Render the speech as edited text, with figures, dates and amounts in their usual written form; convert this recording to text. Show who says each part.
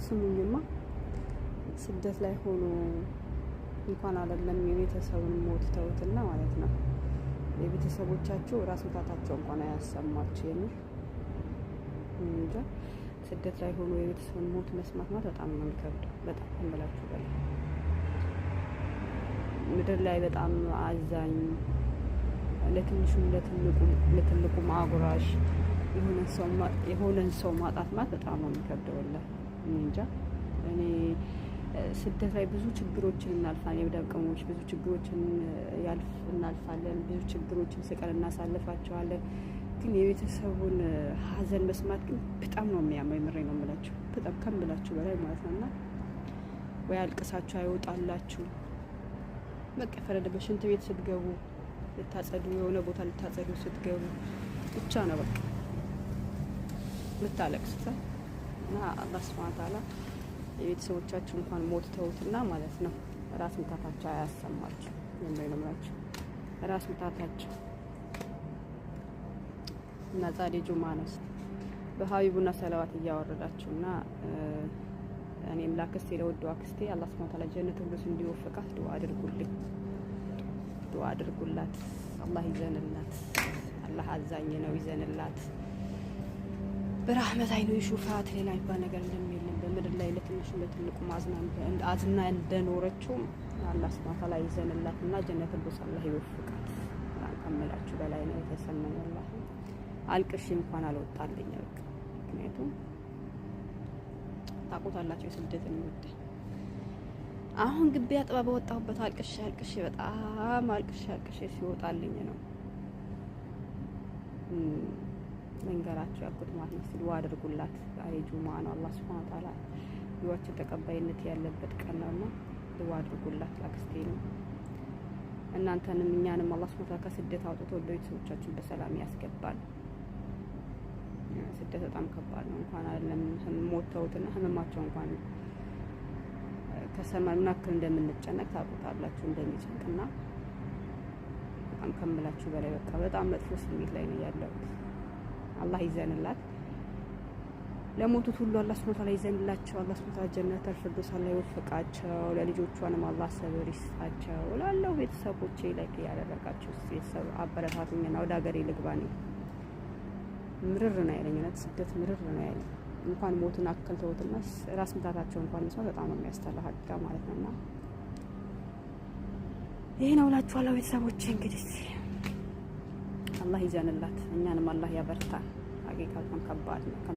Speaker 1: ስሙኝማ ስደት ላይ ሆኖ እንኳን አይደለም የቤተሰቡን ሞት ተውትና ማለት ነው የቤተሰቦቻቸው ራስ ምታታቸው እንኳን አያሰማቸው። የምር እንጃ ስደት ላይ ሆኖ የቤተሰቡን ሞት መስማት ማለት በጣም ነው የሚከብደው። በጣም እንበላችሁ በላይ ምድር ላይ በጣም አዛኝ ለትንሹም ለትልቁም አጉራሽ የሆነን ሰው ማጣት ማለት በጣም ነው የሚከብደው። ወላሂ እንጃ እኔ ስደት ላይ ብዙ ችግሮችን እናልፋለን። የደቀሞች ብዙ ችግሮችን እናልፋለን። ብዙ ችግሮችን ስቀን እናሳልፋቸዋለን። ግን የቤተሰቡን ሀዘን መስማት ግን በጣም ነው የሚያመው። የምሬ ነው የምላችሁ፣ በጣም ከምላችሁ በላይ ማለት ነው። እና ወይ አልቅሳችሁ አይወጣላችሁ። በቃ ፈረደ ሽንት ቤት ስትገቡ ልታጸዱ፣ የሆነ ቦታ ልታጸዱ ስትገቡ ብቻ ነው በቃ ልታለቅሱት። እና አላህ ሱብሓነሁ ወተዓላ የቤተሰቦቻችሁ እንኳን ሞት ተውትና ማለት ነው ራስ ምታታቸው አያሰማችሁ። የምሬ ነው የምላችሁ ራስ ምታታቸው እና ዛሬ ጁማ ነው። በሀቢቡና ሰለዋት እያወረዳችሁና እኔም ላክስቴ ለወደዋ አክስቴ አላህ ሱብሓነሁ ወተዓላ ጀነት ሁሉ እንዲወፍቃት ዱአ አድርጉልኝ፣ ዱአ አድርጉላት። አላህ ይዘንላት። አላህ አዛኝ ነው፣ ይዘንላት። በረህመት አይኑ ይሹፋት። ሌላ የሚባል ነገር እንደሚልም በምድር ላይ ለትንሹ ለትልቁ አዝና እንደኖረችው አላህ ሱብሓነሁ ወተዓላ ይዘንላት እና ጀነት ሁሉ አላህ ይወፍቃት። ከምላችሁ በላይ ነው የተሰማኝ። ወላሂ አልቅሽ እንኳን አልወጣልኝ በቃ ምክንያቱም ታውቁታላችሁ የስደትን ጉዳይ። አሁን ግቢ አጥባ በወጣሁበት አልቅሽ በጣም አልቅሽ ሲወጣልኝ ነው መንገራችሁ ያልኩት ማለት ነው። ዱአ አድርጉላት። ዛሬ ጁማ ነው። አላህ ሱብሓነሁ ወተዓላ ዱዓችሁ ተቀባይነት ያለበት ቀን ነውና ዱአ አድርጉላት አክስቴ ነው። እናንተንም እኛንም አላህ ሱብሓነሁ ወተዓላ ከስደት አውጥቶ ወደ ቤተሰቦቻችን በሰላም ያስገባል። ስደት በጣም ከባድ ነው። እንኳን አይደለም ሞተውትና ህመማቸው እንኳን ከሰማይ ምን ያክል እንደምንጨነቅ ታውቁታላችሁ እንደሚጨንቅና በጣም ከምላችሁ በላይ በቃ በጣም መጥፎ ስሜት ላይ ነው ያለሁት። አላህ ይዘንላት። ለሞቱት ሁሉ አላህ ሱብሓነሁ ወተዓላ ይዘንላቸው። አላህ ሱብሓነሁ ወተዓላ ጀነተል ፊርደውስ ላይ ይወፍቃቸው። ለልጆቿንም አላህ ሰብር ይስጣቸው። ላለው ቤተሰቦቼ ላይ ያደረጋችሁ ቤተሰብ አበረታቱኝና ወደ ሀገሬ ልግባ ነው። ምርር ነው ያለኝ እውነት ስደት ምርር ነው ያለኝ። እንኳን ሞትን አክል ተውትና ራስ ምታታቸው እንኳን መስማት በጣም ነው የሚያስጠላ ሀቂቃ ማለት ነውና ይሄ ነው እላችኋለሁ ቤተሰቦቼ። እንግዲህ አላህ ይዘንላት፣ እኛንም አላህ ያበርታን። ሀቂቃ በጣም ከባድ ነው።